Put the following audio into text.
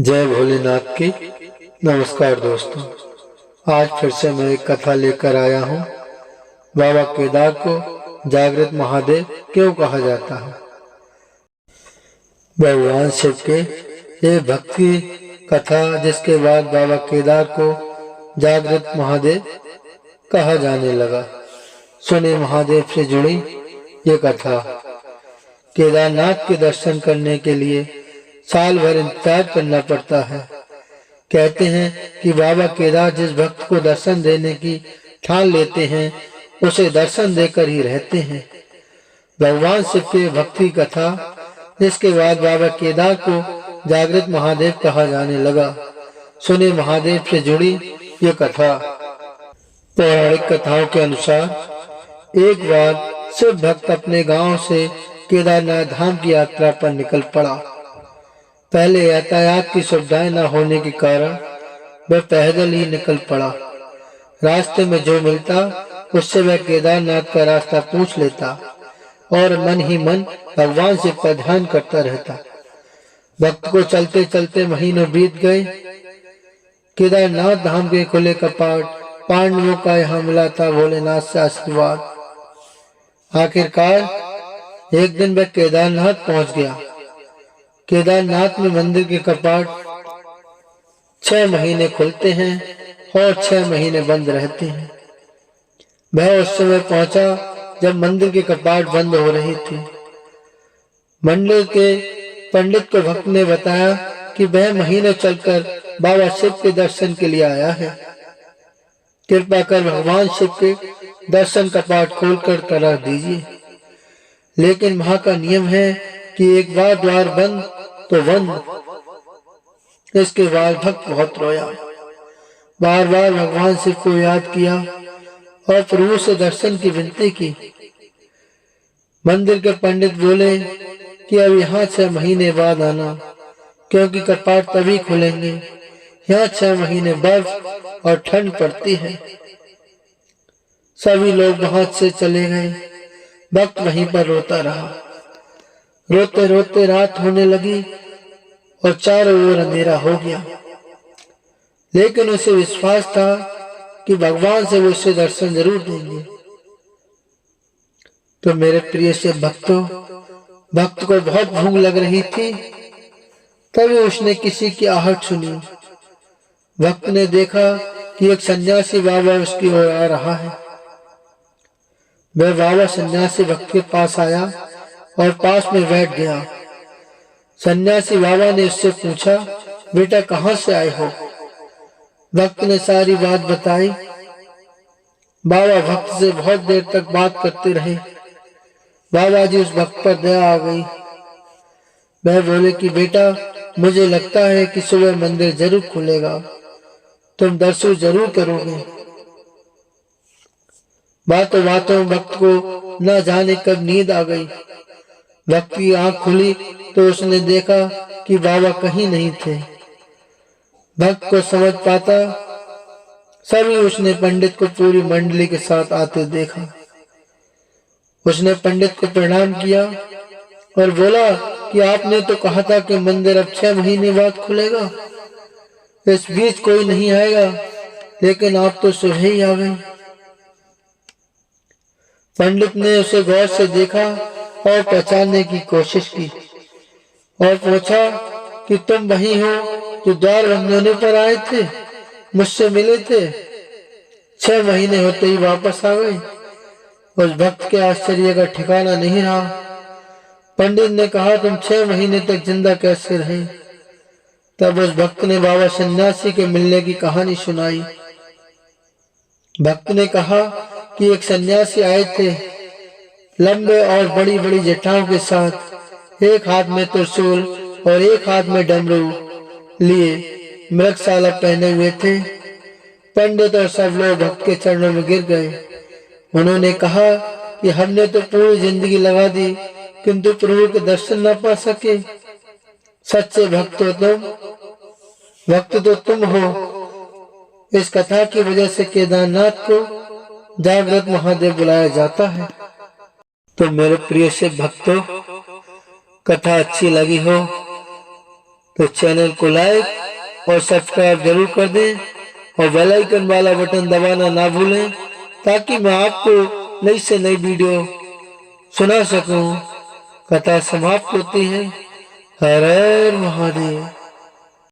जय भोलेनाथ की। नमस्कार दोस्तों, आज फिर से मैं एक कथा लेकर आया हूँ। बाबा केदार को जागृत महादेव क्यों कहा जाता है। भगवान शिव के ये भक्ति कथा, जिसके बाद बाबा केदार को जागृत महादेव कहा जाने लगा। सुने महादेव से जुड़ी ये कथा। केदारनाथ के दर्शन करने के लिए साल भर इंतजार करना पड़ता है। कहते हैं कि बाबा केदार जिस भक्त को दर्शन देने की ठान लेते हैं, उसे दर्शन देकर ही रहते हैं। भगवान शिव की भक्ति कथा, जिसके बाद बाबा केदार को जागृत महादेव कहा जाने लगा। सुने महादेव से जुड़ी ये कथा। पौराणिक कथाओं के अनुसार एक बार शिव भक्त अपने गांव से केदारनाथ धाम की यात्रा पर निकल पड़ा। पहले यातायात की सुविधाएं न होने के कारण वह पैदल ही निकल पड़ा। रास्ते में जो मिलता उससे वह केदारनाथ का रास्ता पूछ लेता और मन ही मन भगवान शिव का ध्यान करता रहता। भक्त को चलते चलते महीनों बीत गए। केदारनाथ धाम के खुले कपाट पांडवों का यहाँ मिला था भोलेनाथ से आशीर्वाद। आखिरकार एक दिन वह केदारनाथ पहुंच गया। केदारनाथ में मंदिर के कपाट 6 महीने खुलते हैं और 6 महीने बंद रहते हैं। वह उस समय पहुंचा जब मंदिर के कपाट बंद हो रही थी। मंदिर के पंडित को भक्त ने बताया कि वह महीने चलकर बाबा शिव के दर्शन के लिए आया है। कृपा कर भगवान शिव के दर्शन कपाट खोलकर करा दीजिए। लेकिन वहां का नियम है कि एक बार द्वार बंद तो बंद। इसके बाद भक्त बहुत रोया, बार बार भगवान शिव को याद किया और प्रभु से दर्शन की विनती की। मंदिर के पंडित बोले कि अब यहाँ 6 महीने बाद आना, क्योंकि कपाट तभी खुलेंगे। यहाँ 6 महीने बर्फ और ठंड पड़ती है। सभी लोग वहां से चले गए। भक्त वहीं पर रोता रहा। रोते रोते रात होने लगी और चारों ओर अंधेरा हो गया। लेकिन उसे विश्वास था कि भगवान से वो उसे दर्शन जरूर देंगे। तो मेरे प्रिय से भक्तों, भक्त को बहुत भूख लग रही थी। तभी उसने किसी की आहट सुनी। भक्त ने देखा कि एक सन्यासी बाबा उसकी ओर आ रहा है। वह बाबा सन्यासी भक्त के पास आया और पास में बैठ गया। सन्यासी बाबा ने उससे पूछा, बेटा कहाँ से आए हो? भक्त ने सारी बात बताई। बाबा भक्त से बहुत देर तक बात करते रहे। बाबा जी उस भक्त पर दया आ गई। वह बोले कि बेटा, मुझे लगता है कि सुबह मंदिर जरूर खुलेगा, तुम दर्शन जरूर करोगे। बातों बातों में भक्त को न जाने कब नींद आ गई। भक्त की आंख खुली तो उसने देखा कि बाबा कहीं नहीं थे। भक्त को समझ पाता सभी उसने पंडित को पूरी मंडली के साथ आते देखा। उसने पंडित को प्रणाम किया और बोला कि आपने तो कहा था कि मंदिर अब 6 महीने बाद खुलेगा। इस बीच कोई नहीं आएगा, लेकिन आप तो सुबह ही आ गए। पंडित ने उसे गौर से देखा और पहचानने की कोशिश की और पूछा कि तुम वही हो जो द्वार बंद होने पर आए थे, मुझसे मिले थे, 6 महीने होते ही वापस आ गए। उस भक्त के आश्चर्य का ठिकाना नहीं रहा। पंडित ने कहा, तुम 6 महीने तक जिंदा कैसे रहे? तब उस भक्त ने बाबा सन्यासी के मिलने की कहानी सुनाई। भक्त ने कहा कि एक सन्यासी आए थे, लंबे और बड़ी बड़ी जटाओं के साथ, एक हाथ में त्रिशूल और एक हाथ में डमरू लिए मृगशाला पहने हुए थे। पंडित और सब लोग भक्त के चरणों में गिर गए। उन्होंने कहा कि हमने तो पूरी जिंदगी लगा दी, किंतु प्रभु के दर्शन न पा सके। सच्चे भक्त तो तुम हो। इस कथा की वजह से केदारनाथ को जागृत महादेव बुलाया जाता है। तो मेरे प्रिय से भक्तों, कथा अच्छी लगी हो तो चैनल को लाइक और सब्सक्राइब जरूर कर दें और बेल आइकन वाला बटन दबाना ना भूलें, ताकि मैं आपको नई से नई वीडियो सुना सकूं। कथा समाप्त होती है। हर हर महादेव।